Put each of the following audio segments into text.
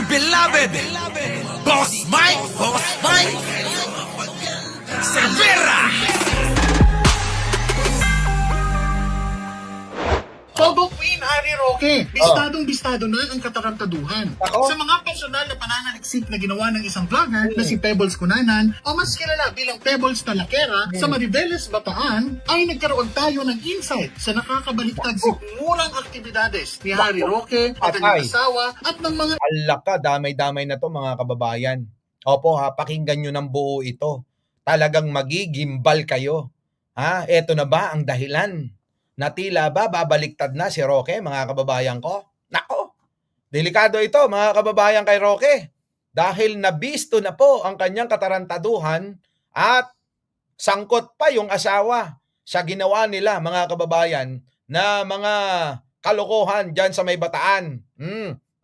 dear beloved, Boss Mike Cervera. Pogo Queen Harry Roque, bistadong-bistado na ang katarantaduhan. Ako? Sa mga personal na pananaliksik na ginawa ng isang vlogger na si Pebbles Cunanan o mas kilala bilang Pebbles Talakera sa Mariveles, Bataan, ay nagkaroon tayo ng insight sa nakakabaliktad sigmurang aktibidades ni Harry Roque at kanyang asawa at ng mga Alaka, damay-damay na to mga kababayan. Opo ha, pakinggan nyo ng buo ito. Talagang magigimbal kayo. Ha, eto na ba ang dahilan? Na tila ba babaliktad na si Roque, mga kababayan ko? Nako, delikado ito mga kababayan kay Roque. Dahil nabisto na po ang kanyang katarantaduhan at sangkot pa yung asawa sa ginawa nila mga kababayan na mga kalokohan dyan sa may Bataan.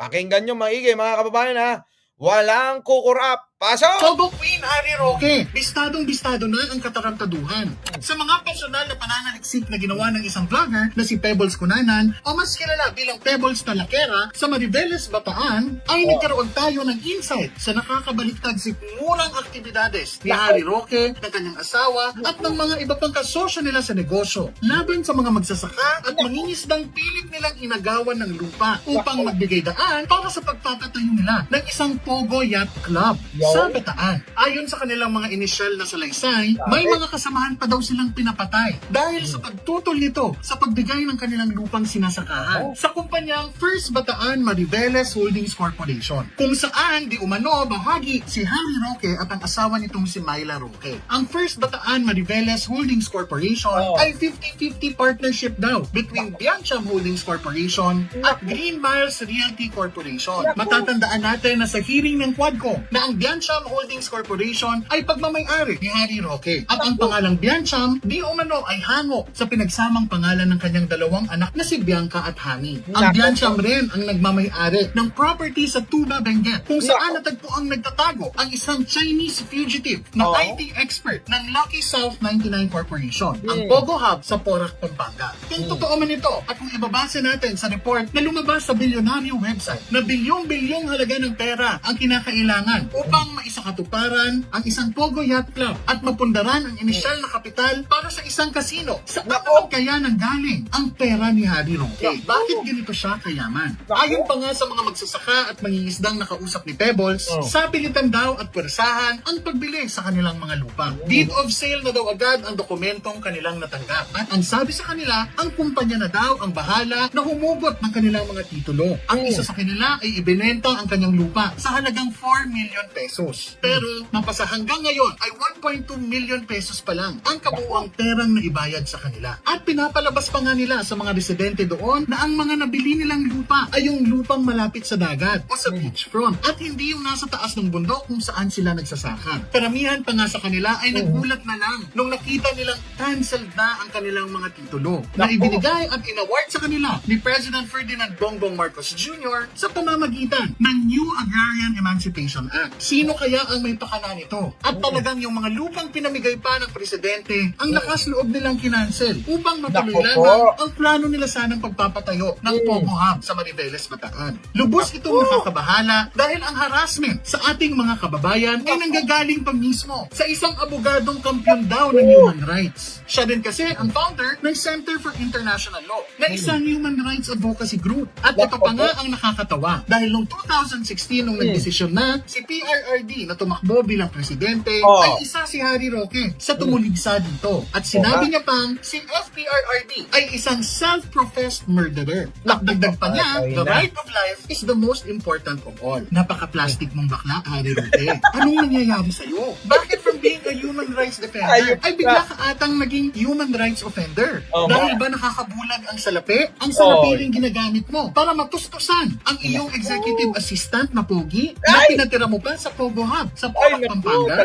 Pakinggan nyo maigi mga kababayan ha. Walang kukurap. Pasok! Pogo Queen Harry Roque, bistadong-bistado na ang katarantaduhan. Sa mga personal na pananaliksik na ginawa ng isang vlogger na si Pebbles Cunanan o mas kilala bilang Pebbles Talakera sa Mariveles, Bataan, ay nagkaroon tayo ng insight sa nakakabaliktad sigmurang aktibidades ni Harry Roque, ng kanyang asawa at ng mga iba pang kasosyo nila sa negosyo laban sa mga magsasaka at mangingisdang pilit nilang inagawan ng lupa upang magbigay daan para sa pagpapatayo nila ng isang Pogo Yacht Club sa Bataan. Ayon sa kanilang mga inisyal na salaysay, may mga kasamahan pa daw silang pinapatay dahil sa pagtutol nito sa pagbigay ng kanilang lupang sinasakahan sa kumpanyang First Bataan Mariveles Holdings Corporation, kung saan di umano bahagi si Harry Roque at ang asawa nitong si Myla Roque. Ang First Bataan Mariveles Holdings Corporation ay 50-50 partnership daw between Biancham Holdings Corporation at Green Miles Realty Corporation. Matatandaan natin na sa hearing ng Quadco na ang Biancham Holdings Corporation ay pagmamay-ari ni Harry Roque at ang pangalang Biancham di umano ay hango sa pinagsamang pangalan ng kanyang dalawang anak na si Bianca at Hani. Ang Biancham rin ang nagmamay-ari ng property sa Tuba, Benguet kung saan natagpuang nagtatago ang isang Chinese fugitive na IT expert ng Lucky South 99 Corporation, ang Pogo Hub sa Porac, Pampanga. Kung totoo man ito at kung ibabasa natin sa report na lumabas sa bilyonaryo website na bilyong-bilyong halaga ng pera ang kinakailangan upang maisakatuparan ang isang Pogo Yacht Club at mapundaran ang inisyal na kapital para sa isang kasino. Saan naman kaya nanggaling ang pera ni Harry Roque? Bakit ganito siya kayaman? Ayon pa nga sa mga magsasaka at mangingisdang nakausap ni Pebbles, sa pilitan daw at pwersahan ang pagbili sa kanilang mga lupa. Deed of sale na daw agad ang dokumentong kanilang natanggap. At ang sabi sa kanila, ang kumpanya na daw ang bahala na humugot ng kanilang mga titulo. Ang isa sa kanila ay ibinenta ang kanyang lupa sa halagang 4 million pesos. Pero mapasa hanggang ngayon ay 1.2 million pesos pa lang ang kabuuang perang naibayad sa kanila. At pinapalabas pa nga nila sa mga residente doon na ang mga nabili nilang lupa ay yung lupang malapit sa dagat o sa beachfront at hindi yung nasa taas ng bundok kung saan sila nagsasaka. Karamihan pa nga sa kanila ay nagulat na lang nung nakita nilang canceled na ang kanilang mga titulo na ibinigay at inaward sa kanila ni President Ferdinand Bongbong Marcos Jr. sa pamamagitan ng New Agrarian Emancipation Act. Sino kaya ang may pakana nito? At talagang yung mga lupang pinamigay pa ng presidente ang lakas loob nilang kinancel upang matuloy lamang ang plano nila sanang pagpapatayo ng Pogo Hub sa Mariveles, Bataan. Lubos itong nakakabahala dahil ang harassment sa ating mga kababayan ay nanggagaling pa mismo sa isang abogadong kampiyon daw ng human rights. Siya din kasi ang founder ng Center for International Law na isang human rights advocacy group. At ito pa nga ang nakakatawa dahil noong 2016 nung nagdesisyon na si PRRD na tumakbo bilang presidente ay isa si Harry Roque sa tumuligsa dito. At sinabi niya pang si FPRRD ay isang self-professed murderer. Nakdagdag pa niya, the right of life is the most important of all. Napaka-plastic mong bakla, Harry Roque. Anong nangyayari sa'yo? Bakit from being a human rights defender ay bigla ka atang naging human rights offender? Dahil ba nakakabulag ang salapi? Ang salapi rin ginagamit mo para matustusan ang iyong executive assistant na pogi na pinatira mo pa sa Pogo Hub sa Porac, Pampanga?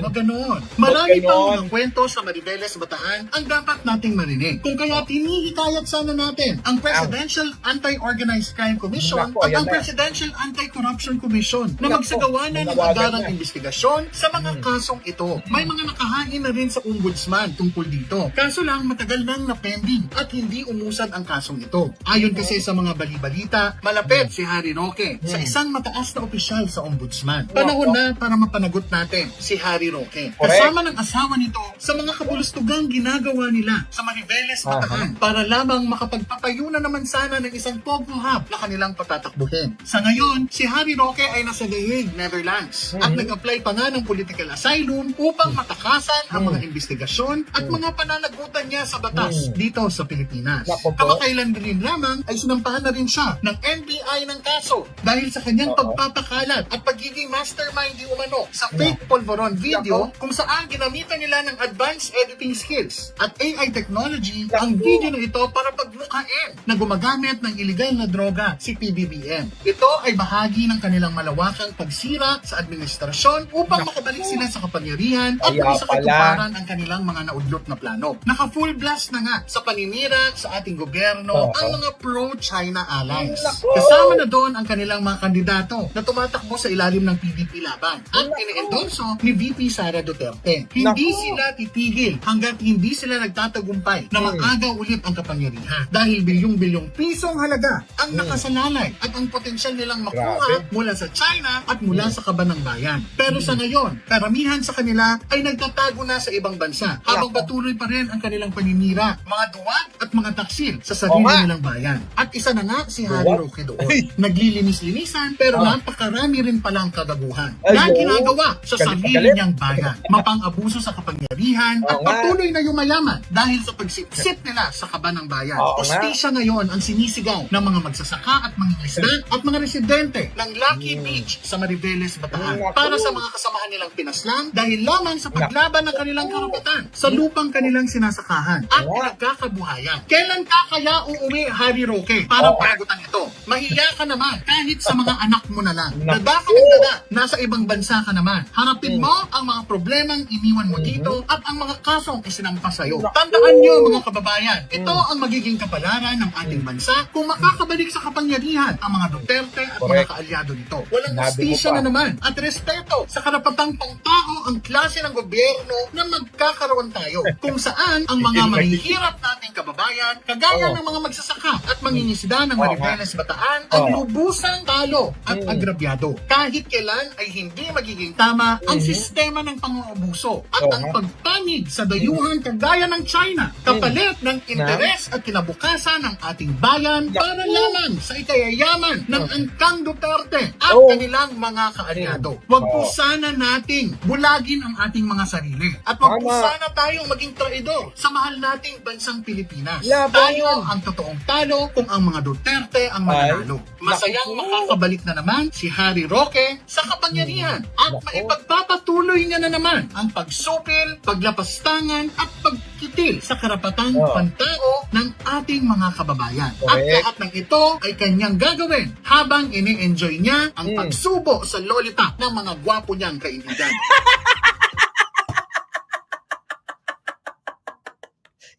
Wag ganon. Marami pang mga kwento sa Mariveles, Bataan ang dapat nating marinig. Kung kaya tinihikayat sana natin ang Presidential Anti-Organized Crime Commission at ang Presidential Anti-Corruption Commission na magsagawa na ng agarang investigasyon sa mga kasong ito. ito. May mga nakahain na rin sa ombudsman tungkol dito. Kaso lang matagal nang na-pending at hindi umusad ang kasong ito. Ayon kasi sa mga bali-balita, malapit si Harry Roque sa isang mataas na opisyal sa ombudsman. Panahon na para mapanagot natin si Harry Roque. Kasama ng asawa nito sa mga kabulustugang ginagawa nila sa Mariveles, Bataan para lamang makapagpatayo na naman sana ng isang Pogo Hub na kanilang patatakbuhin. Sa ngayon, si Harry Roque ay nasa The Hague, Netherlands at nag-apply pa nga ng political asylum upang matakasan ang mga investigasyon at mga pananagutan niya sa batas dito sa Pilipinas. Kamakailan din lamang ay sinampahan na rin siya ng NBI ng kaso dahil sa kanyang pagpapakalat at pagiging mastermind di umano sa fake polvoron video kung saan ginamitan nila ng advanced editing skills at AI technology ang video na ito para pagmukhain na gumagamit ng iligal na droga si PBBM. Ito ay bahagi ng kanilang malawakang pagsira sa administrasyon upang makabalik sila sa kapangyarihan at sa katuparan ang kanilang mga naudlot na plano. Naka-full blast na nga sa paninira sa ating gobyerno ang mga pro-China allies. Kasama na doon ang kanilang mga kandidato na tumatakbo sa ilalim ng PDP laban at ine-endorso ni VP Sara Duterte. Hindi sila titigil hanggat hindi sila nagtatagumpay na maagaw ulit ang kapangyarihan dahil bilyong-bilyong pisong halaga ang nakasalalay at ang potensyal nilang makuha mula sa China at mula sa kaban ng bayan. Pero sa ngayon, karamihan sa kanila ay nagtatago na sa ibang bansa habang patuloy pa rin ang kanilang paninira, mga duwag at mga taksil sa sarili nilang bayan. At isa na nga si Harry Roque doon. Naglilinis-linisan pero napakarami rin palang kagaguhan na ginagawa sa sarili niyang bayan. Mapang-abuso sa kapangyarihan at patuloy na yumayaman dahil sa pagsipsip nila sa kaban ng bayan. Hustisya ngayon ang sinisigaw ng mga magsasaka at mangingisda at mga residente ng Lucky Beach sa Mariveles, Bataan para sa mga kasamahan nilang pinaslang dahil lamang sa paglaban ng kanilang karapatan sa lupang kanilang sinasakahan at pinagkakabuhayan. Kailan ka kaya uuwi, Harry Roque, para panagutan ito? Mahiya ka naman kahit sa mga anak mo na lang. Dada ka ng dada, nasa ibang bansa ka naman. Harapin mo ang mga problemang iniwan mo dito at ang mga kasong isinampa sa'yo. Tandaan niyo mga kababayan, ito ang magiging kapalaran ng ating bansa kung makakabalik sa kapangyarihan ang mga Duterte at mga kaalyado nito. Walang hustisya na naman at respeto sa karapatang pangtao ang klase ng gobyerno na magkakaroon tayo kung saan ang mga mahihirap nating kababayan kagaya ng mga magsasaka at mangingisda ng Mariveles, Bataan ang lubusang talo at agrabyado. Kahit kailan ay hindi magiging tama ang sistema ng pang-uubuso at ang pagpanig sa dayuhan kagaya ng China kapalit ng interes at kinabukasan ng ating bayan para lamang sa ikayayaman ng angkang Duterte at kanilang mga kaalyado. Huwag po sana nating bulagin ang ating mga sarili at huwag po sana tayong maging traidor sa mahal nating bansang Pilipinas. Tayo ang totoong talo kung ang mga Duterte ang mananalo. Masayang makakabalik na naman si Harry Roque sa kapangyarihan at maipagpapatuloy niya na naman ang pagsupil, paglapastangan at pagkitil sa karapatang pantao ng ating mga kababayan. At lahat ng ito ay kanyang gagawin habang ini-enjoy niya ang pagsubo sa lollipop ng mga gwapo niyang kaibigan.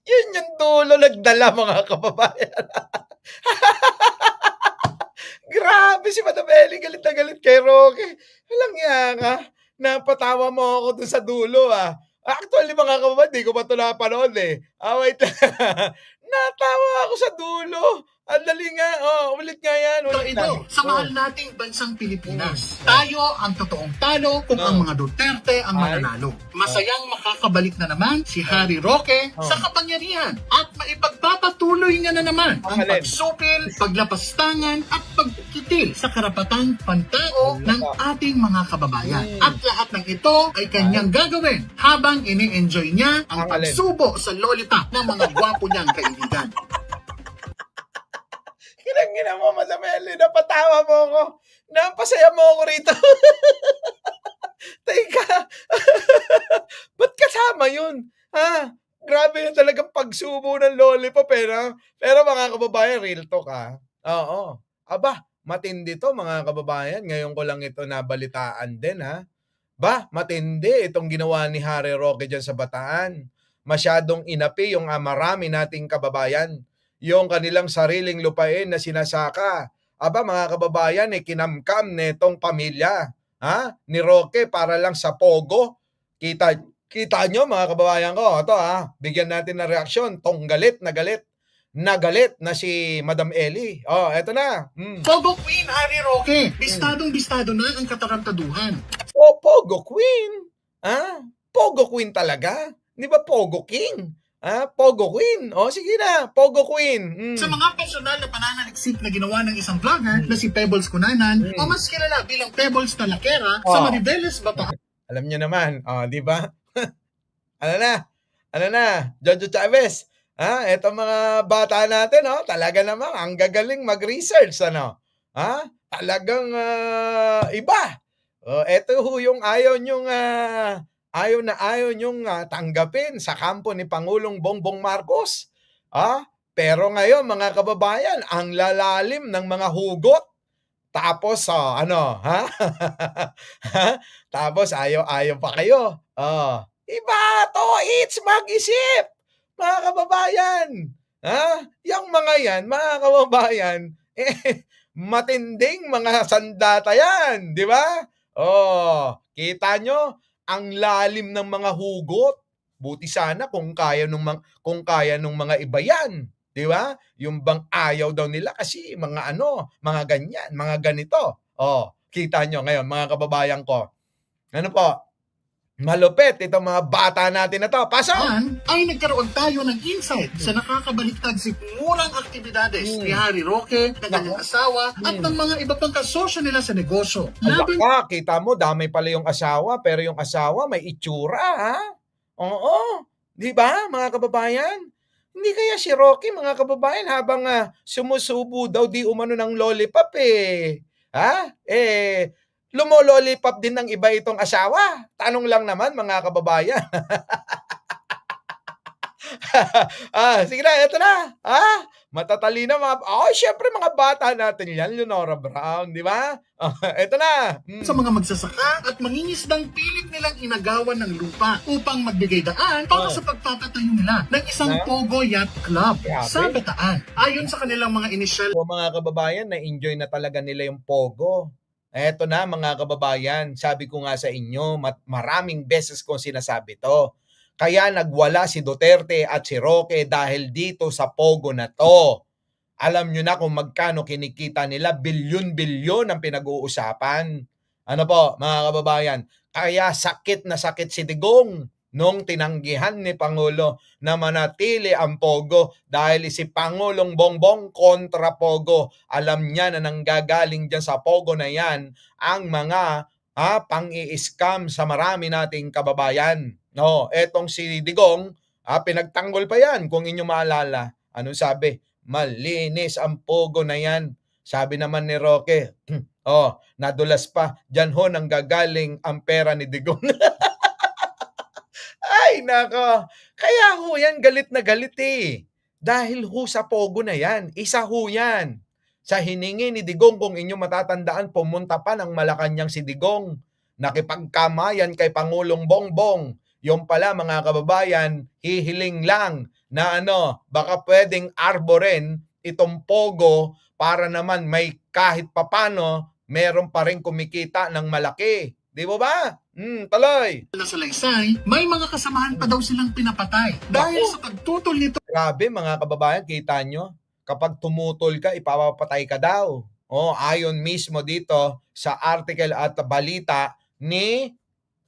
Yun yung dulo nagdala mga kababayan. Grabe si Madam Ellie, galit na galit kay Roque. Walang yan napatawa mo ako dun sa dulo Actually mga kababayan, di ko pa ito napanood wait lang. Natawa ako sa dulo. Ang dali nga, ulit nga yan. Ito, sa mahal nating bansang Pilipinas, tayo ang totoong talo kung ang mga Duterte ang mananalo. Masayang makakabalik na naman si Harry Roque sa kapangyarihan at maipagpapatuloy niya na naman ang pagsupil, paglapastangan at pagkitil sa karapatang pantao ng ating mga kababayan. At lahat ng ito ay kanyang gagawin habang ini-enjoy niya ang pagsubo sa lollipop ng mga gwapo niyang kaibigan. Kinangina mo, Madam Ellie, napatawa mo ako. Napasaya mo ako rito. Teka, ba't kasama yun? Grabe na talagang pagsubo ng lollipop pero mga kababayan, real talk Oo. Aba, matindi to mga kababayan. Ngayon ko lang ito nabalitaan din matindi itong ginawa ni Harry Roque dyan sa Bataan. Masyadong inapi yung marami nating kababayan. Yung kanilang sariling lupain na sinasaka. Aba mga kababayan, kinamkam netong pamilya ni Roque para lang sa pogo. Kita nyo mga kababayan ko, ito bigyan natin ng reaksyon, tong galit na si Madam Ellie. Oh, eto na. Pogo Queen Harry Roque, bistadong-bistado na ang katarantaduhan. Oh, Pogo Queen. Pogo Queen talaga. Di ba Pogo King? Pogo Queen. Oh, sige na, Pogo Queen. Sa mga personal na pananaliksik na ginawa ng isang vlogger na si Pebbles Cunanan o mas kilala bilang Pebbles na Lakera sa Mariveles, Bataan. Alam nyo naman, di ba? Ano na, Jojo Chavez. Eto mga bata natin, talaga namang ang gagaling mag-research, Talagang iba. Eto yung ayaw nyong tanggapin sa kampo ni Pangulong Bongbong Marcos. Pero ngayon mga kababayan, ang lalalim ng mga hugot. Tapos Tapos ayaw pa kayo. Iba to, it's mag-isip. Mga kababayan. Yung mga yan, mga kababayan, matinding mga sandata yan, di ba? Kita nyo ang lalim ng mga hugot. Buti sana kung kaya nung mga iba yan, di ba? Yung bang ayaw daw nila kasi mga ganyan, mga ganito. Kita nyo ngayon mga kababayan ko. Ano po? Malupit itong mga bata natin na to. Pasok! Ay nagkaroon tayo ng insight sa nakakabaliktad sigurang aktibidades ni Harry Roque, ng kanyang asawa, at ng mga iba pang kasosyo nila sa negosyo. Kita mo, damay pala yung asawa, pero yung asawa may itsura, Oo. Di ba, mga kababayan? Hindi kaya si Roque, mga kababayan, habang sumusubo daw di umano ng lollipop lumololipop din ng iba itong asawa. Tanong lang naman mga kababayan. Sige na, eto na. Matatalino syempre mga bata natin yan, Leonora Brown, di ba? Eto na. Sa mga magsasaka at mangingisdang pilit nilang inagawan ng lupa upang magbigay daan para sa pagpapatayo nila ng isang Pogo Yacht Club sa Bataan. Ayon sa kanilang mga inisyal. Mga kababayan, na-enjoy na talaga nila yung Pogo. Eto na mga kababayan, sabi ko nga sa inyo, maraming beses kong sinasabi to. Kaya nagwala si Duterte at si Roque dahil dito sa Pogo na to. Alam nyo na kung magkano kinikita nila, bilyon-bilyon ang pinag-uusapan. Ano po mga kababayan, kaya sakit na sakit si Digong nung tinanggihan ni Pangulo na manatili ang Pogo dahil si Pangulong Bongbong kontra Pogo. Alam niya na nanggagaling dyan sa Pogo na yan ang mga pang-i-scam sa marami nating kababayan. Etong si Digong, pinagtanggol pa yan kung inyo maalala. Anong sabi? Malinis ang Pogo na yan. Sabi naman ni Roque, nadulas pa, dyan ho nanggagaling ang pera ni Digong. Ay, nako. Kaya ho yan, galit na galit Dahil ho sa Pogo na yan, isa ho yan. Sa hiningi ni Digong, kung inyo matatandaan, pumunta pa ng Malacanang si Digong. Nakipagkamayan kay Pangulong Bongbong. Yung pala mga kababayan, hihiling lang na baka pwedeng arboren itong Pogo para naman may kahit papano, meron pa rin kumikita ng malaki. Di ba? Tuloy. Na salaysay, may mga kasamahan pa daw silang pinapatay dahil sa pagtutol nito. Grabe mga kababayan, kita nyo, kapag tumutol ka, ipapapatay ka daw. Ayon mismo dito sa article at balita ni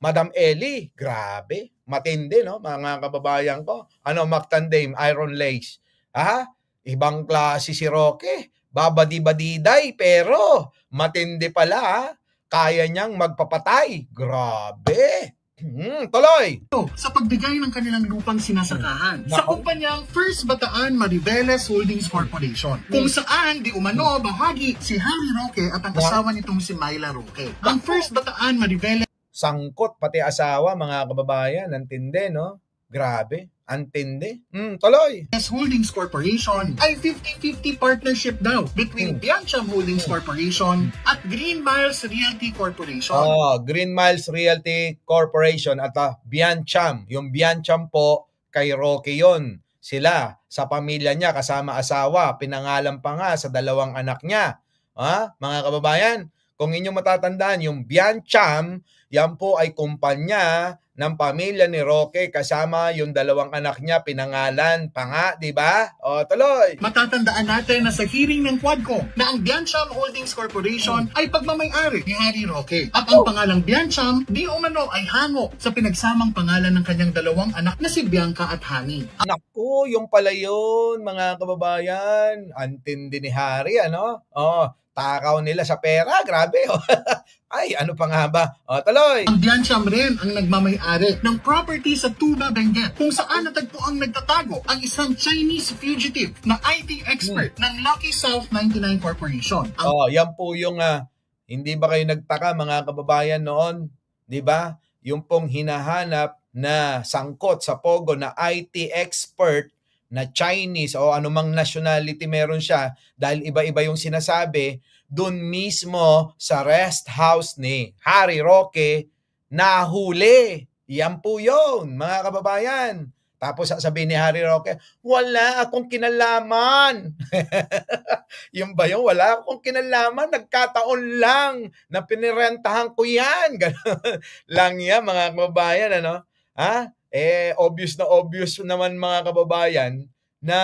Madam Ellie. Grabe, matindi mga kababayan ko. Mactan Dame, Iron Lace. Ibang klase si Roque. Babadi-badiday, pero matindi pala kaya niyang magpapatay. Grabe. Tuloy. Sa pagbigay ng kanilang lupang sinasakahan sa kumpanyang First Bataan Mariveles Holdings Corporation, kung saan di umano bahagi si Harry Roque at ang asawa nitong si Myla Roque. Ang First Bataan Mariveles sangkot pati asawa, mga kababayan. Antindi, Grabe. Antindi. Tuloy. Holdings Corporation ay 50-50 partnership daw between Biancham Holdings Corporation at Green Miles Realty Corporation. Green Miles Realty Corporation at Biancham. Yung Biancham po, kay Roque yun. Sila, sa pamilya niya, kasama asawa, pinangalan pa nga sa 2 anak niya. Mga kababayan, kung inyong matatandaan, yung Biancham, yan po ay kumpanya ng pamilya ni Roque kasama yung dalawang anak niya, pinangalan pa nga, di ba? O, tuloy. Matatandaan natin na sa hearing ng Quadco na ang Biancham Holdings Corporation ay pagmamay-ari ni Harry Roque. At ang pangalang Biancham di umano ay hango sa pinagsamang pangalan ng kanyang dalawang anak na si Bianca at Hani. Naku, yung pala yun, mga kababayan. Antindi ni Harry, ano? Oh, takaw nila sa pera, grabe. Oh. Ay, ano pa nga ba? O, tuloy. Ang Biancham rin ang nagmamay-ari ng property sa Tuba, Benguet kung saan natagpuang nagtatago ang isang Chinese fugitive na IT expert ng Lucky South 99 Corporation. Oh, yan po yung hindi ba kayo nagtaka mga kababayan noon, 'di ba? Yung pong hinahanap na sangkot sa Pogo na IT expert na Chinese o anumang nationality meron siya dahil iba-iba yung sinasabi, doon mismo sa rest house ni Harry Roque nahuli. Yan po yun, mga kababayan. Tapos sasabihin ni Harry Roque, wala akong kinalaman. Yung ba yung wala akong kinalaman, nagkataon lang na pinirentahan ko yan. Ganun lang yan, mga kababayan, ano? Obvious na obvious naman mga kababayan na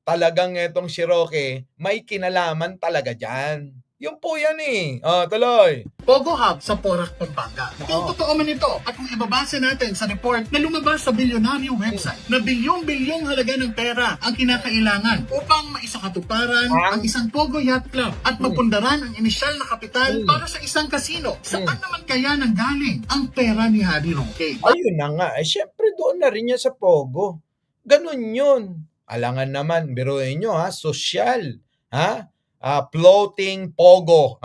talagang etong si Roque may kinalaman talaga dyan. Yung po yan eh. Oh, tuloy. Pogo Hub sa Porac, Pampanga. Kung totoo man ito at kung ibabase natin sa report na lumabas sa bilyonaryo website na bilyong-bilyong halaga ng pera ang kinakailangan upang maisakatuparan ang isang Pogo Yacht Club at mapundaran ang inisyal na kapital para sa isang kasino. Saan naman kaya nanggaling ang pera ni Harry Roque? Ayun na nga. Syempre doon na rin yan sa Pogo. Ganun yun. Alangan naman, biruin nyo sosyal. Floating Pogo.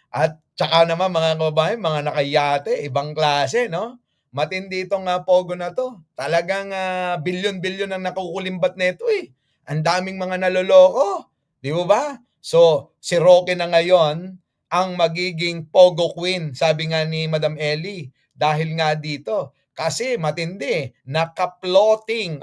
At tsaka naman mga kababayan, mga nakayate, ibang klase, no? Matindi itong Pogo na to. Talagang bilyon-bilyon ang nakukulimbat nito eh. Ang daming mga naloloko. Di ba? So, si Roque na ngayon ang magiging Pogo Queen, sabi nga ni Madam Ellie. Dahil nga dito, kasi matindi, naka-floating,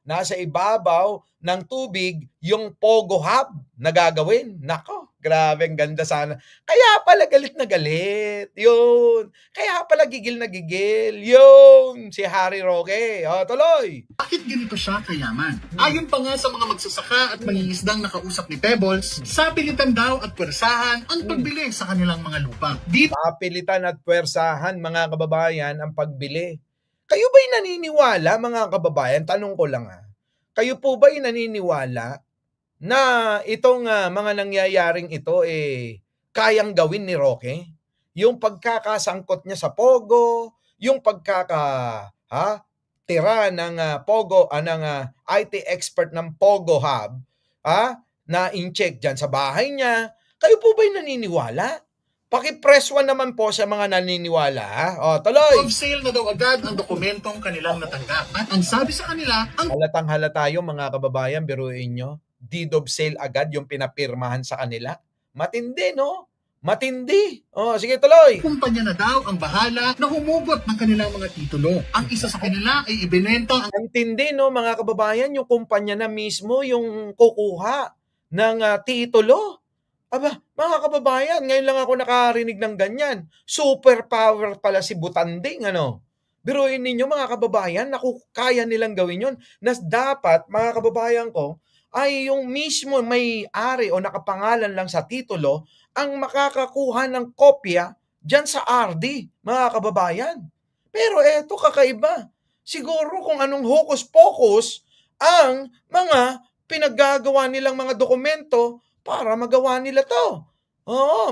nasa ibabaw ng tubig yung Pogo Hub na gagawin. Nako, grabe, ang ganda sana. Kaya pala galit na galit. Yun. Kaya pala gigil na gigil. Yun, si Harry Roque. Tuloy. Bakit ganito siya kayaman? Ayon pa nga sa mga magsasaka at mangingisdang nakausap ni Pebbles, sa pilitan daw at pwersahan ang pagbili sa kanilang mga lupa. Dito Papilitan at pwersahan, mga kababayan, ang pagbili. Kayo ba'y naniniwala, mga kababayan? Tanong ko lang Kayo po ba'y naniniwala na itong mga nangyayaring ito kayang gawin ni Roque? Yung pagkakasangkot niya sa Pogo, yung tira ng Pogo, ng IT expert ng Pogo Hub, na in-check dyan sa bahay niya. Kayo po ba'y naniniwala? Paki-press 1 naman po sa mga naniniwala. Tuloy. of sale na daw agad ang dokumentong kanilang natanggap. At ang sabi sa kanila, ang Halatang halata yung mga kababayan, biruin nyo. Deed of sale agad yung pinapirmahan sa kanila. Matindi, no? Matindi. Sige, tuloy. kumpanya na daw ang bahala na humugot ng kanilang mga titulo. Ang isa sa kanila ay ibinenta ang Ang tindi, no, mga kababayan, yung kumpanya na mismo yung kukuha ng titulo. Aba, mga kababayan, ngayon lang ako nakarinig ng ganyan. Superpower pala si Butanding, ano? Biruin ninyo, mga kababayan, kaya nilang gawin yun. Na dapat, mga kababayan ko, ay yung mismo may-ari o nakapangalan lang sa titulo ang makakakuha ng kopya dyan sa RD, mga kababayan. Pero eto, kakaiba. Siguro kung anong hocus-pocus ang mga pinaggagawa nilang mga dokumento para magawa nila to.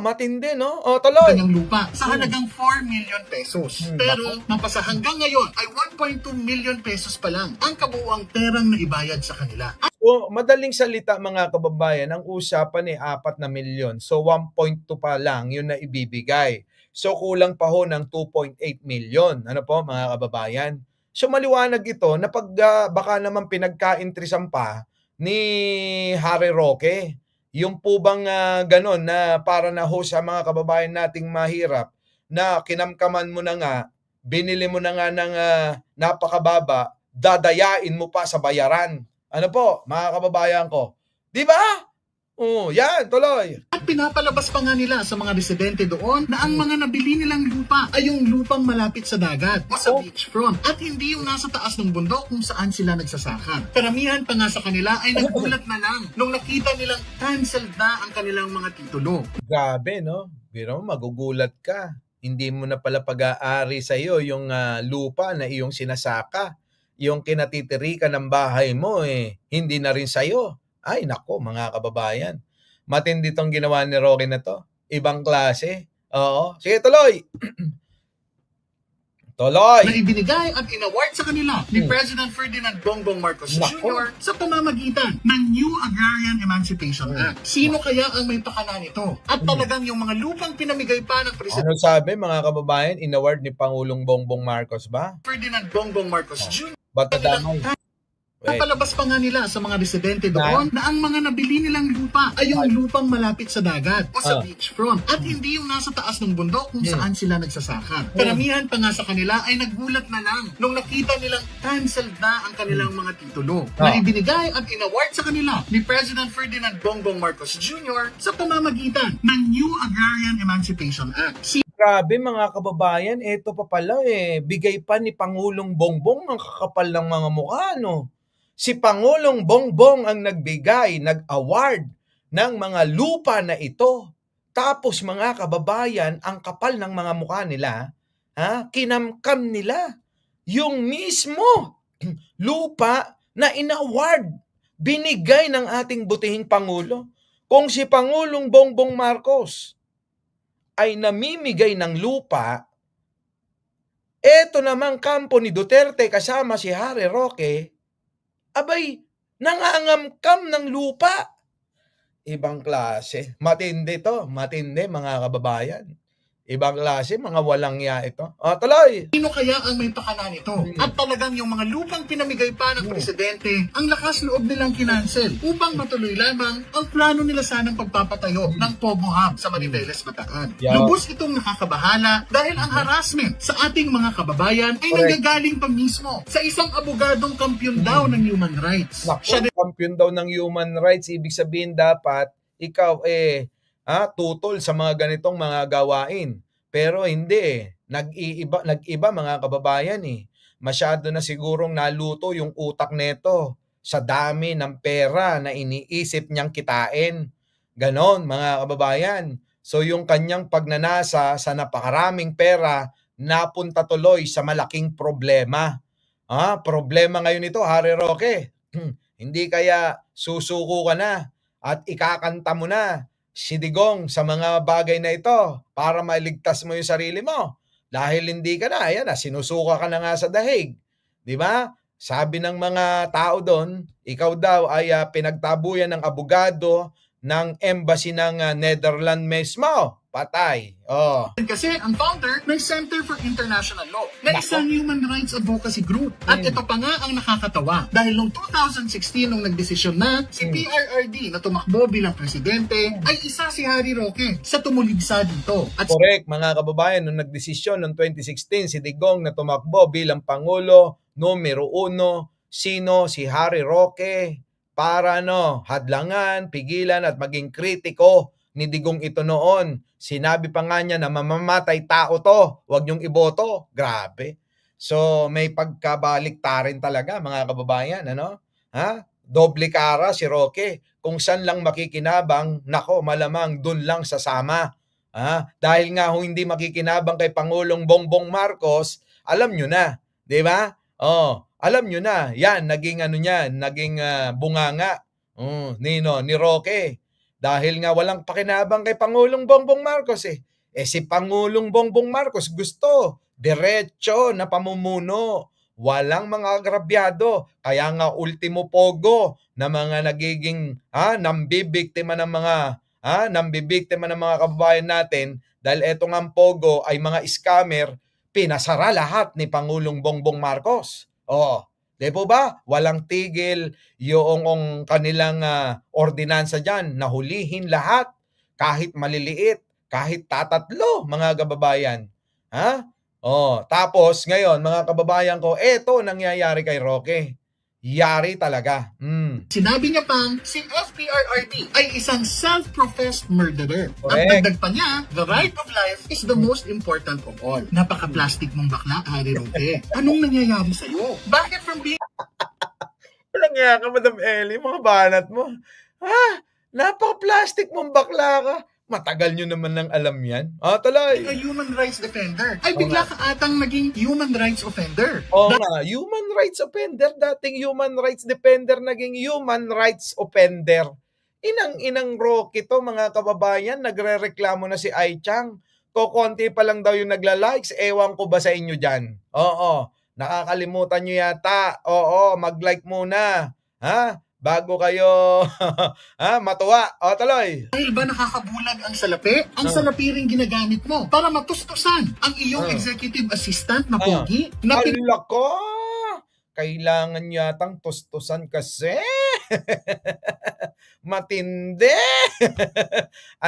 Matindi, no? Tuloy. kanyang lupa sa halagang 4 million pesos. Pero mapasa hanggang ngayon ay 1.2 million pesos pa lang ang kabuuang perang naibayad sa kanila. So, madaling salita, mga kababayan, ang usapan 4 na milyon. So, 1.2 pa lang yun na ibibigay. So, kulang pa ho ng 2.8 million. Ano po, mga kababayan? So, maliwanag ito na pag baka naman pinagka-interesan pa ni Harry Roque, yung po bang ganon na para na ho sa mga kababayan nating mahirap na kinamkaman mo na nga, binili mo na nga ng napakababa, dadayain mo pa sa bayaran. Ano po, mga kababayan ko? Di ba? Oh, yan, tuloy. At pinapalabas pa nga nila sa mga residente doon na ang mga nabili nilang lupa ay yung lupang malapit sa dagat o sa beachfront at hindi yung nasa taas ng bundok kung saan sila nagsasaka. Karamihan pa nga sa kanila ay nagulat na lang nung nakita nilang canceled na ang kanilang mga titulo. Grabe, no? Pero magugulat ka. Hindi mo na pala pag-aari sa iyo yung lupa na iyong sinasaka. Yung kinatitirikan ng bahay mo, hindi na rin sa iyo. Ay, nako, mga kababayan. Matindi tong ginawa ni Roque na to. Ibang klase. Oo. Sige, tuloy. Na Tuloy. ibinigay at inaward sa kanila ni President Ferdinand Bongbong Marcos Nako. Jr. sa pamamagitan ng New Agrarian Emancipation Act. Sino kaya ang may pakana nito? At talagang yung mga lupang pinamigay pa ng President Ano sabi, mga kababayan? Inaward ni Pangulong Bongbong Marcos ba? Ferdinand Bongbong Marcos Jr. Ba't nadamay? Wait. Napalabas pa nga nila sa mga residente doon na ang mga nabili nilang lupa ay yung lupang malapit sa dagat o sa beachfront at hindi yung nasa taas ng bundok kung saan sila nagsasaka. Karamihan pa nga sa kanila ay nagulat na lang nung nakita nilang canceled na ang kanilang mga titulo na ibinigay at inaward sa kanila ni President Ferdinand Bongbong Marcos Jr. sa pamamagitan ng New Agrarian Emancipation Act. Grabe, mga kababayan, eto pa pala bigay pa ni Pangulong Bongbong ang kakapal ng mga mukha, no? Si Pangulong Bongbong ang nagbigay, nag-award ng mga lupa na ito. Tapos mga kababayan, ang kapal ng mga mukha nila, kinamkam nila yung mismo lupa na inaward, binigay ng ating butihing Pangulo. Kung si Pangulong Bongbong Marcos ay namimigay ng lupa, eto namang kampo ni Duterte kasama si Harry Roque, abay, nangangamkam ng lupa. Ibang klase. Matindi to. Matindi, mga kababayan. Ibang klase, mga walang ya ito. Tuloy! Sino kaya ang may pakana nito? At talagang yung mga lupang pinamigay pa ng presidente, ang lakas loob nilang kinansel upang matuloy lamang ang plano nila sanang pagpapatayo ng Pogo Hub sa Mariveles, Bataan. Lubos itong nakakabahala dahil ang harassment sa ating mga kababayan ay nanggagaling pa mismo sa isang abogadong kampiyon daw ng human rights. Siya din Kampiyon daw ng human rights, ibig sabihin dapat, ikaw tutol sa mga ganitong mga gawain. Pero hindi Nag-iba mga kababayan Masyado na sigurong naluto yung utak neto sa dami ng pera na iniisip niyang kitain. Ganon, mga kababayan. So yung kanyang pagnanasa sa napakaraming pera napunta tuloy sa malaking problema. Problema ngayon ito, Harry Roque. Hindi kaya susuko ka na at ikakanta mo na si Digong sa mga bagay na ito para mailigtas mo yung sarili mo. Dahil hindi ka na, ayan na, sinusuka ka na nga sa dahig. Di ba? Sabi ng mga tao doon, ikaw daw ay pinagtabuyan ng abogado ng embassy ng Netherlands mismo. Patay. kasi ang founder ng Center for International Law na isang human rights advocacy group. At ito pa nga ang nakakatawa dahil noong 2016 nung nagdesisyon na si PRRD na tumakbo bilang presidente ay isa si Harry Roque sa tumuligsa dito. At Correct, mga kababayan, nung nagdesisyon noong 2016 si Digong na tumakbo bilang Pangulo, numero 1, sino? Si Harry Roque para hadlangan, pigilan at maging kritiko ni Digong ito noon. Sinabi pa nga niya na mamamatay tao to, huwag niyong iboto. Grabe. So may pagkabaliktarin talaga, mga kababayan, Doble kara si Roque. Kung saan lang makikinabang, nako, malamang dun lang sasama. Dahil nga hindi makikinabang kay Pangulong Bongbong Marcos, alam nyo na, di ba? Alam nyo na, yan, naging naging bunganga ni Roque. Dahil nga walang pakinabang kay Pangulong Bongbong Marcos si Pangulong Bongbong Marcos gusto diretso na pamumuno. Walang mga agrabyado. Kaya nga ultimo pogo na mga nagiging nambibiktima ng mga kababayan natin dahil etong ang pogo ay mga scammer, pinasara lahat ni Pangulong Bongbong Marcos. Di po ba? Walang tigil yung kanilang ordinansa dyan. Nahulihin lahat. Kahit maliliit. Kahit tatatlo, mga kababayan. Tapos ngayon, mga kababayan ko, eto nangyayari kay Roque. Yari talaga. Sinabi niya pang si FPRRD ay isang self-professed murderer. At Correct. dagdag pa niya, the right of life is the most important of all. Napaka-plastic mong bakla, Harry Roque. Anong nangyayari sa'yo? Bakit from being Walang nga ka, Madam Ellie, mga banat mo. Ha? Napaka-plastic mong bakla ka. Matagal nyo naman nang alam yan. a Tuloy. human rights defender, ay Oo bigla ka atang naging human rights offender? Oo nga, human rights offender, dating human rights defender, naging human rights offender. Inang Rocky to, mga kababayan, nagrereklamo na si Ai Chang. Kokonti pa lang daw yung nagla-likes, ewan ko ba sa inyo dyan? Oo, nakakalimutan nyo yata. Oo, mag-like muna. Ha? Bago kayo matuwa. O, tuloy. Dahil ba nakakabulag ang salapi? Ang salapi rin ginagamit mo para matustusan ang iyong executive assistant na pogi na Hala ko! Kailangan yatang tustusan kasi. Matindi.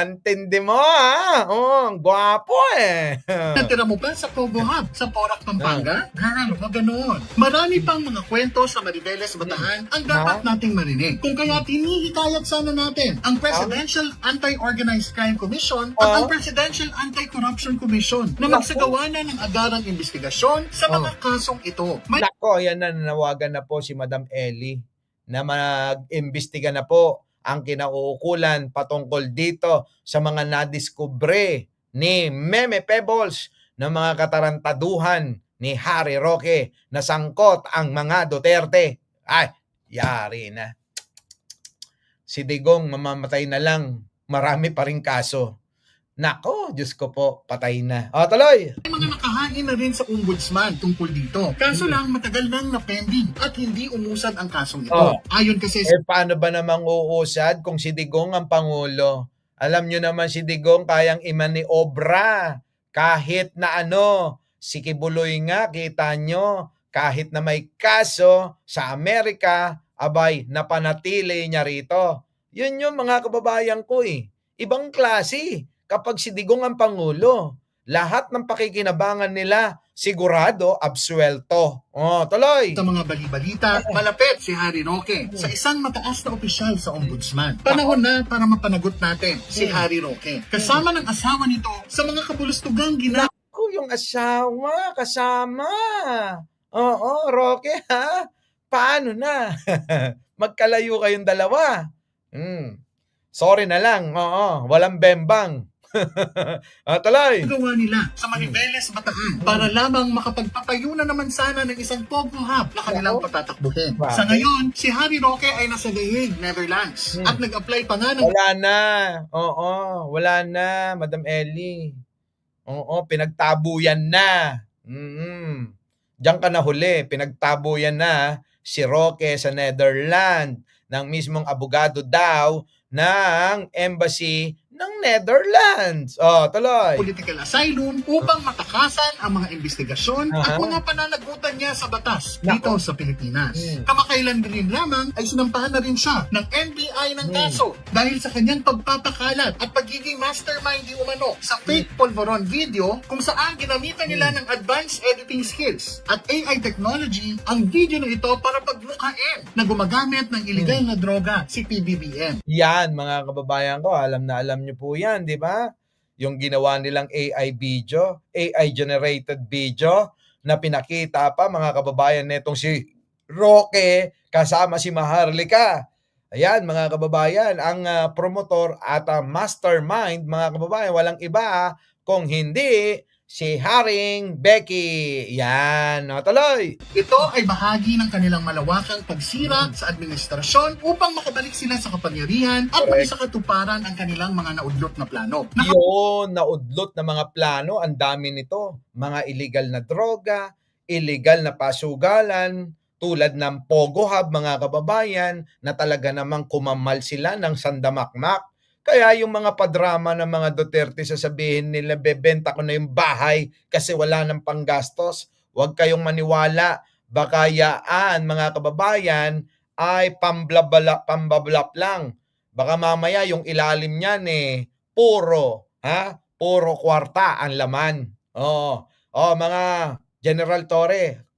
Antindi mo, ha? Oh, gwapo eh. pinatira mo pa sa Pogo Hub sa Porac, Pampanga? Girl, wag ganun. Marami pang mga kwento sa Mariveles Bataan ang dapat nating marinig. Kung kaya tinihikayat sana natin ang Presidential Anti-Organized Crime Commission at ang Presidential Anti-Corruption Commission na magsagawa na ng agarang investigasyon sa mga kasong ito. May Nako, yan na, nanawagan na po si Madam Ellie na mag-imbestiga na po ang kinauukulan patungkol dito sa mga nadiskubre ni Meme Pebbles ng mga katarantaduhan ni Harry Roque na sangkot ang mga Duterte. Ay, yari na. Si Digong mamamatay na lang, marami pa rin kaso. Nako, Diyos ko po, patay na. O, tuloy! mga nakahain na rin sa ombudsman tungkol dito. Kaso lang matagal nang na-pending at hindi umusad ang kasong ito. Oh. Ayon kasi sa Paano ba namang uusad kung si Digong ang Pangulo? Alam nyo naman si Digong kayang imaniobra kahit na ano. Si Kibuloy nga, kita nyo, kahit na may kaso sa Amerika, abay, napanatili niya rito. Yun yung mga kababayan ko eh. Ibang klase kapag si Digong ang Pangulo. Lahat ng pakikinabangan nila, sigurado, absuelto. O, tuloy! sa mga bali-balita, malapit si Harry Roque sa isang mataas na opisyal sa ombudsman. Panahon na para mapanagot natin si Harry Roque. Kasama ng asawa nito sa mga kabulustugang Ako yung asawa, kasama. Oo, Roque, ha? Paano na? Magkalayo kayong dalawa. Sorry na lang, oo, walang bembang. Tuloy! ginagawa nila sa Mariveles Bataan para lamang makapagpatayo na naman sana ng isang Pogo Hub na kanilang patatakbuhin. Bakit? Sa ngayon, si Harry Roque ay nasa The Hague, Netherlands at nag-apply pa nga ng Wala na. Oo, wala na, Madam Ellie. Oo, pinagtabuyan na. Diyan ka na huli, pinagtabuyan na si Roque sa Netherlands ng mismong abogado daw ng embassy ng Netherlands. Oh, tuloy. political asylum upang matakasan ang mga investigasyon at mga pananagutan niya sa batas dito sa Pilipinas. Kamakailan din lamang ay sinampahan na rin siya ng NBI ng kaso dahil sa kanyang pagpapakalat at pagiging mastermind di umano sa fake polvoron video kung saan ginamitan nila ng advanced editing skills at AI technology ang video na ito para pagmukhain na gumagamit ng illegal na droga si PBBM. Yan, mga kababayan ko, alam na alam nyo po yan, di ba? Yung ginawa nilang AI video, AI-generated video, na pinakita pa, mga kababayan, netong si Roque kasama si Maharlika. Ayan, mga kababayan, ang promotor at mastermind, mga kababayan, walang iba kung hindi si Haring Becky. Yan, tuloy. Ito ay bahagi ng kanilang malawakang pagsira sa administrasyon upang makabalik sila sa kapangyarihan at maisakatuparan ang kanilang mga naudlot na plano. Yun, naudlot na mga plano, ang dami nito. Mga illegal na droga, illegal na pasugalan, tulad ng Pogo Hub, mga kababayan, na talaga namang kumamal sila ng sandamakmak. Kaya yung mga padrama ng mga Duterte, sasabihin nila, bebenta ko na yung bahay kasi wala ng panggastos. Huwag kayong maniwala. Baka yaan, mga kababayan, ay pambablap lang. Baka mamaya yung ilalim niyan puro kwarta ang laman. Mga General Torre,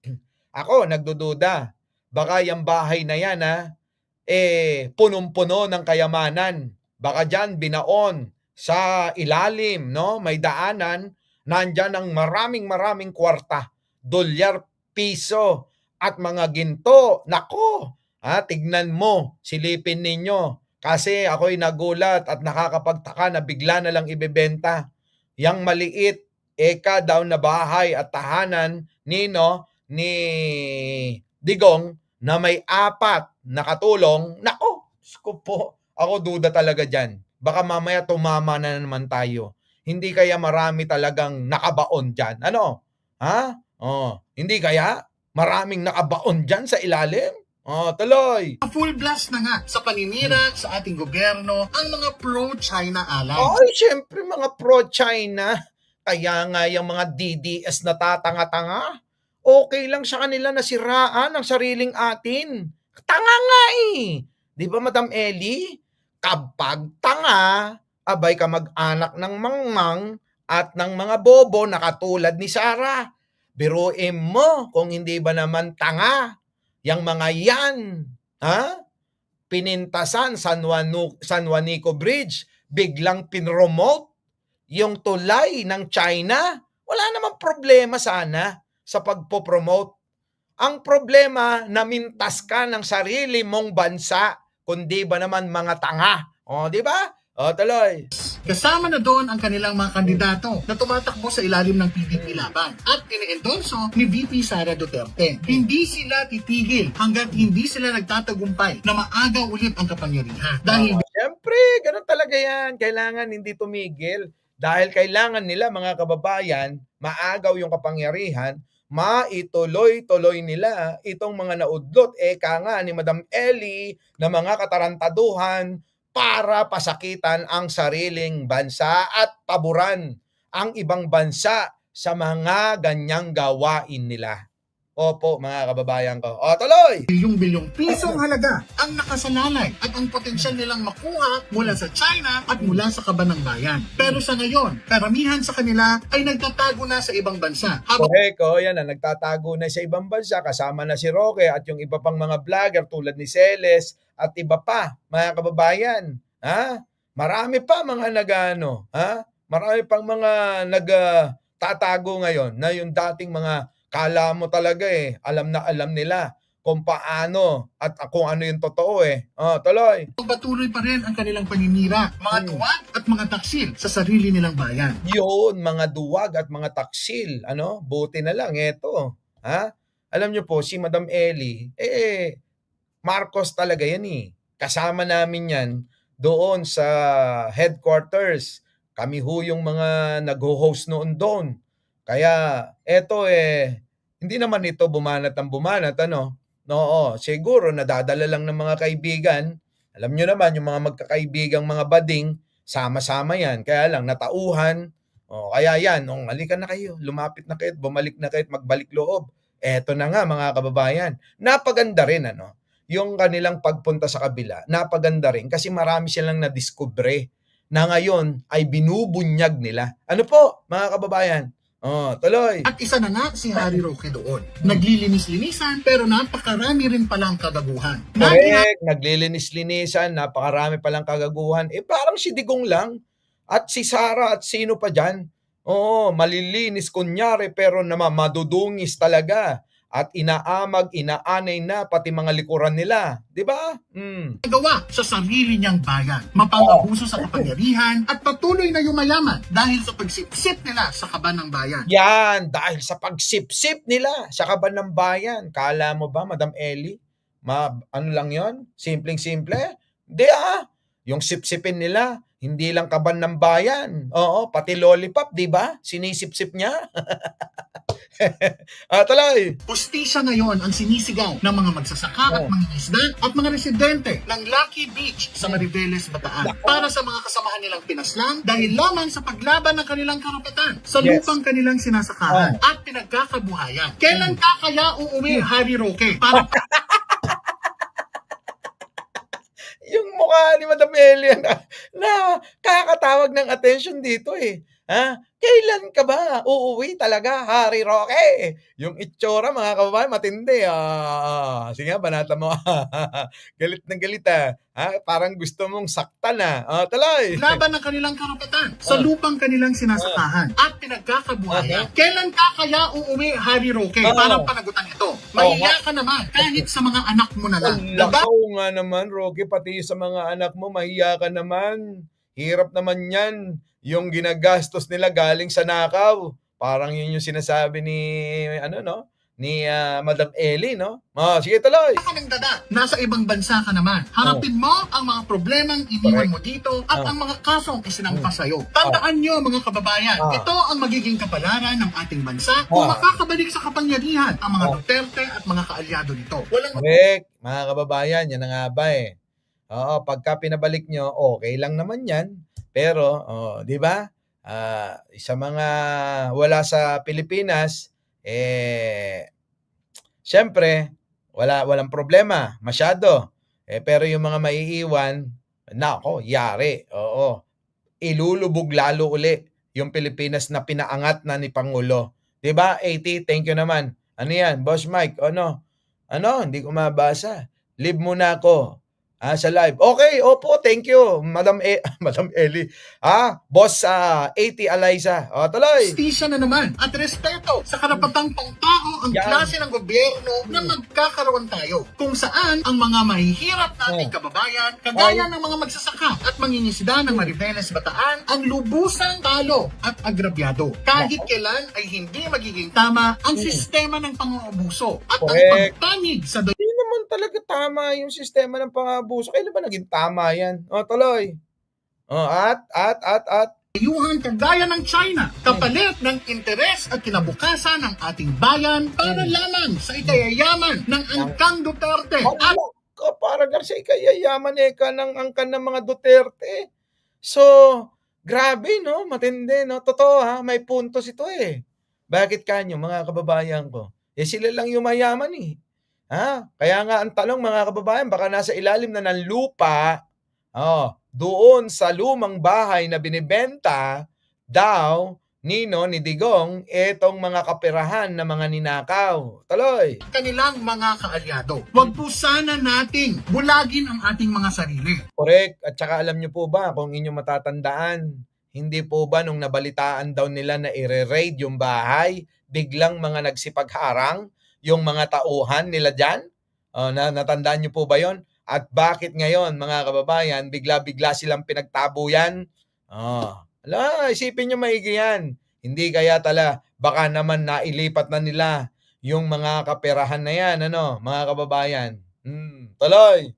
ako nagdududa. baka yung bahay na yan, punong-puno ng kayamanan. Baka dyan binaon sa ilalim, no? May daanan, nandyan ang maraming kwarta, dolyar, piso, at mga ginto. Nako, tignan mo, silipin ninyo. Kasi ako'y nagulat at nakakapagtaka na bigla na lang ibebenta. Yang maliit, eka daw na bahay at tahanan ni Digong na may 4 na katulong. Nako, Diyos ko po, ako duda talaga dyan. Baka mamaya tumama na naman tayo. Hindi kaya marami talagang nakabaon dyan? Ano? Hindi kaya maraming nakabaon dyan sa ilalim? Tuloy. Full blast na nga sa paninira sa ating gobyerno ang mga pro-China allies. Ay, syempre mga pro-China. Kaya nga yung mga DDS na tatanga-tanga, okay lang sa kanila na siraan ang sariling atin. Tanga nga eh. Di ba, Madam Ellie? Kapag tanga, abay ka mag-anak ng mangmang at ng mga bobo na katulad ni Sarah. Biruin mo kung hindi ba naman tanga yang mga yan. Pinintasan San Juanico Bridge, biglang pinromote yung tulay ng China. Wala namang problema sana sa pagpopromote. Ang problema, namintas ka ng sarili mong bansa, kundi ba naman mga tanga. Di ba? Tuloy. Kasama na doon ang kanilang mga kandidato na tumatakbo sa ilalim ng PDP laban at ine-endorso ni VP Sara Duterte. Hindi sila titigil hanggat hindi sila nagtatagumpay na maagaw ulit ang kapangyarihan. Dahil Siyempre, ganun talaga yan. Kailangan hindi tumigil. Dahil kailangan nila, mga kababayan, maagaw yung kapangyarihan, maituloy-tuloy nila itong mga naudlot. Eka nga ni Madam Ellie na mga katarantaduhan para pasakitan ang sariling bansa at paboran ang ibang bansa sa mga ganyang gawain nila. Opo, mga kababayan ko. Tuloy! bilyong pisong halaga ang nakasalalay at ang potensyal nilang makuha mula sa China at mula sa kaban ng bayan. Pero sa ngayon, karamihan sa kanila ay nagtatago na sa ibang bansa. Correcto, yan na, nagtatago na sa ibang bansa, kasama na si Roque at yung iba pang mga vlogger tulad ni Celes at iba pa, mga kababayan. Marami pa mga marami pang mga nagtatago ngayon na yung dating mga kala mo talaga alam na alam nila kung paano at kung ano yung totoo Tuloy. Patuloy pa rin ang kanilang paninira, mga duwag at mga taksil sa sarili nilang bayan. Yun, mga duwag at mga taksil. Buti na lang ito. Alam nyo po, si Madam Ellie, Marcos talaga yan Kasama namin yan doon sa headquarters. Kami yung mga nag-host noon doon. Kaya eto hindi naman ito bumanat ang bumanat Oo, siguro nadadala lang ng mga kaibigan. Alam nyo naman yung mga magkakaibigang mga bading, sama-sama yan. Kaya lang natauhan. Kaya yan, halika na kayo, lumapit na kayo, bumalik na kayo, magbalik loob. Eto na nga mga kababayan. Napaganda rin yung kanilang pagpunta sa kabila. Napaganda rin kasi marami silang nadiskubre na ngayon ay binubunyag nila. Ano po mga kababayan? Tuloy. At isa na nga si Harry Roque doon. Naglilinis-linisan pero napakarami rin palang kagaguhan. Correct, naglilinis-linisan, napakarami palang kagaguhan. Parang si Digong lang at si Sara at sino pa dyan. Malilinis kunyari pero naman madudungis talaga. At inaamag, inaanay na pati mga likuran nila. Di ba? Gawa sa sarili niyang bayan, mapang-abuso sa kapangyarihan at patuloy na yumayaman dahil sa pagsipsip nila sa kaban ng bayan. Yan, dahil sa pagsipsip nila sa kaban ng bayan. Kala mo ba, Madam Ellie? Ano lang yon? Simpleng-simple? Hindi Yung sipsipin nila, hindi lang kaban ng bayan. Pati lollipop, di ba? Sinisipsip niya. Tuloy. Hustisya ngayon ang sinisigaw ng mga magsasaka at mga isda at mga residente ng Lucky Beach sa Mariveles, Bataan para sa mga kasamahan nilang pinaslang dahil lamang sa paglaban ng kanilang karapatan sa lupang kanilang sinasakahan at pinagkakabuhayan. Kailan ka kaya uuwi, Harry Roque? Para Yung mukha ni Madam Ellie na kakatawag ng attention dito Kailan ka ba uuwi talaga, Harry Roque? Yung itsura mga kababayan matindi, sige nga banatan mo. Galit na galit, parang gusto mong saktan, tuloy. Laban ng kanilang karapatan sa lupang kanilang sinasakahan at pinagkakabuhayan. Uh-huh. Kailan ka kaya uuwi, Harry Roque? Parang panagutan ito. Mahiya ka naman kahit sa mga anak mo na lang. Diba? Lakaw nga naman, Roque, pati sa mga anak mo, mahiya ka naman. Hirap naman yan. Yung ginagastos nila galing sa nakaw. Parang yun yung sinasabi ni, ni Madam Ellie, no? Sige, tuloy. Ka ng dada, nasa ibang bansa ka naman. Harapin mo ang mga problemang iniwan mo dito at ang mga kasong isinampas sa'yo. Tandaan nyo mga kababayan, ito ang magiging kapalaran ng ating bansa kung makakabalik sa kapangyarihan ang mga Duterte at mga kaalyado nito. Walang Correct, mga kababayan, yan na nga ba eh. Oo, pagka pinabalik nyo, okay lang naman yan. Pero, di ba? Sa mga wala sa Pilipinas, syempre, walang problema, masyado. Pero yung mga maiiwan, nako, yari. Oo. Ilulubog lalo uli yung Pilipinas na pinaangat na ni Pangulo. 'Di ba? 80, thank you naman. Ano 'yan, Boss Mike? Ano, hindi ko mabasa. Leave muna ako. Sa live. Okay, opo, thank you, Madam Madam Ellie. Boss 80 Eliza. Tuloy. justisya na naman at respeto sa karapatang pangtao ang Yan. klase ng gobyerno na magkakaroon tayo kung saan ang mga mahihirap nating kababayan kagaya ng mga magsasaka at mangingisda ng Mariveles Bataan ang lubusang talo at agrabyado. Kahit kailan ay hindi magiging tama ang sistema ng pang-uubuso at ang Correct. pagpanig sa Hindi naman talaga tama yung sistema ng pangabuso. Kailan ba naging tama yan? Tuloy. At? dayuhan kagaya ng China, kapalit ng interes at kinabukasan ng ating bayan para lamang sa ikayayaman ng angkang Duterte at Para sa ikayayaman ka ng angkan ng mga Duterte. So, grabe, no? Matindi, no? Totoo, may puntos ito eh. Bakit kanyo, mga kababayan ko? Sila lang yung mayaman eh. Kaya nga ang tanong, mga kababayan, baka nasa ilalim na ng lupa, doon sa lumang bahay na binibenta daw ni Digong itong mga kaperahan na mga ninakaw. Tuloy. kanilang mga kaalyado. Huwag po sana nating bulagin ang ating mga sarili. Correct. At saka alam nyo po ba kung inyong matatandaan, hindi po ba nung nabalitaan daw nila na ire-raid yung bahay, biglang mga nagsipagharang yung mga tauhan nila dyan? Natandaan nyo po ba yon? At bakit ngayon, mga kababayan, bigla-bigla silang pinagtabuyan? Isipin nyo maigi yan. Hindi kaya baka naman nailipat na nila yung mga kaperahan na yan, mga kababayan. Tuloy.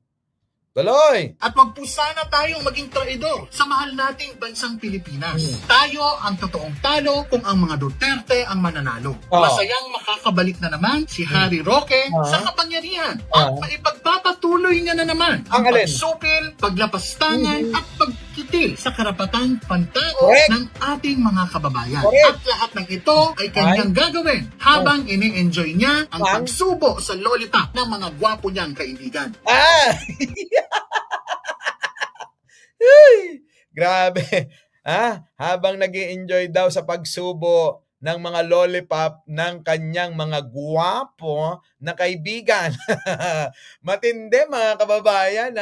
At wag po sana tayong maging traidor sa mahal nating bansang Pilipinas. Tayo ang totoong talo kung ang mga Duterte ang mananalo. Masayang makakabalik na naman si Harry Roque sa kapangyarihan at maipagpapatuloy niya na naman ang Ang alin? pagsupil, paglapastangan at pagkitil sa karapatang pantao Correct. ng ating mga kababayan. Correct. At lahat ng ito ay kanyang gagawin habang ini-enjoy niya ang pagsubo sa lollipop ng mga gwapo niyang kaibigan. Grabe. Habang nag-i-enjoy daw sa pagsubo ng mga lollipop ng kanyang mga guwapo na kaibigan. Matindi, mga kababayan,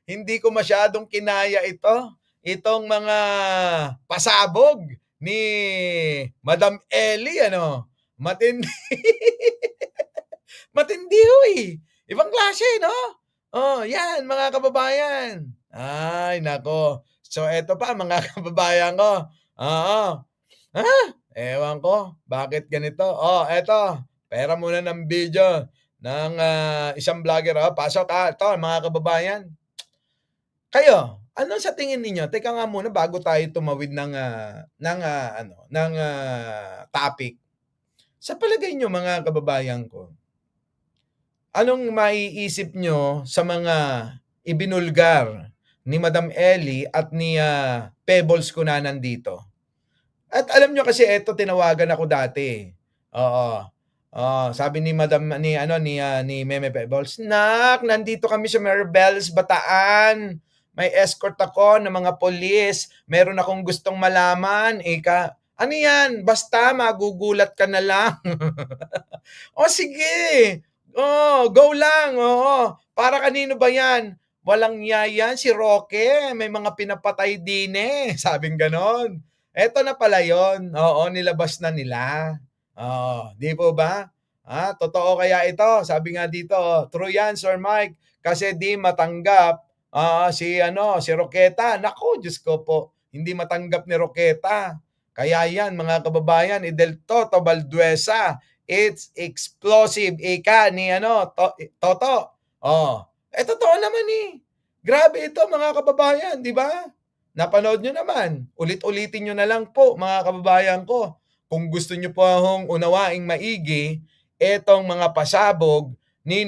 Hindi ko masyadong kinaya ito. Itong mga pasabog ni Madam Ellie, Matindi. Matindi, huy. Ibang klase, no? Yan, mga kababayan. Ay, nako. So, eto pa, mga kababayan ko. Ewan ko, bakit ganito? Eto, pera muna ng video ng isang vlogger. Pasok ito, mga kababayan. Kayo, ano sa tingin ninyo? Teka nga muna bago tayo tumawid ng topic. Sa palagay nyo, mga kababayan ko, anong maiisip nyo sa mga ibinulgar ni Madam Ellie at ni Pebbles Cunanan dito? At alam nyo kasi ito, tinawagan ako dati. Sabi ni Madam ni Meme Pebbles, "Nak, nandito kami sa Mariveles Bataan. may escort ako ng mga polis, meron akong gustong malaman, ano yan? Basta magugulat ka na lang. O sige, go lang, oo. Para kanino ba yan? Walang yan, si Roque, may mga pinapatay din sabing ganon. Eto na pala yon. Oo, nilabas na nila. Di po ba? Totoo kaya ito? Sabi nga dito, true yan, Sir Mike, kasi di matanggap si Roqueta. Naku, Diyos ko po, hindi matanggap ni Roqueta. Kaya yan, mga kababayan, Del Toto Valduesa, it's explosive. Ika ni Toto. Totoo naman Grabe ito, mga kababayan, di ba? Napanood nyo naman. Ulit-ulitin nyo na lang po, mga kababayan ko. Kung gusto nyo po akong unawaing maigi, etong mga pasabog ni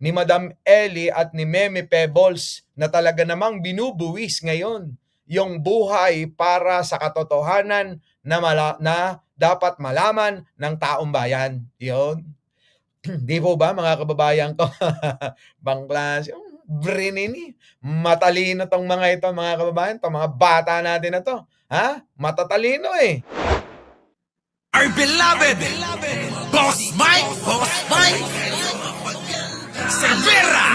Madam Ellie at ni Meme Pebbles na talaga namang binubuwis ngayon yung buhay para sa katotohanan na dapat malaman ng taong bayan. Yun. Di po ba, mga kababayan ko? Bangklas, brinini. Matalino tong mga ito, mga kababayan. Itong mga bata natin na to. Matatalino Our beloved Boss Mike Cervera.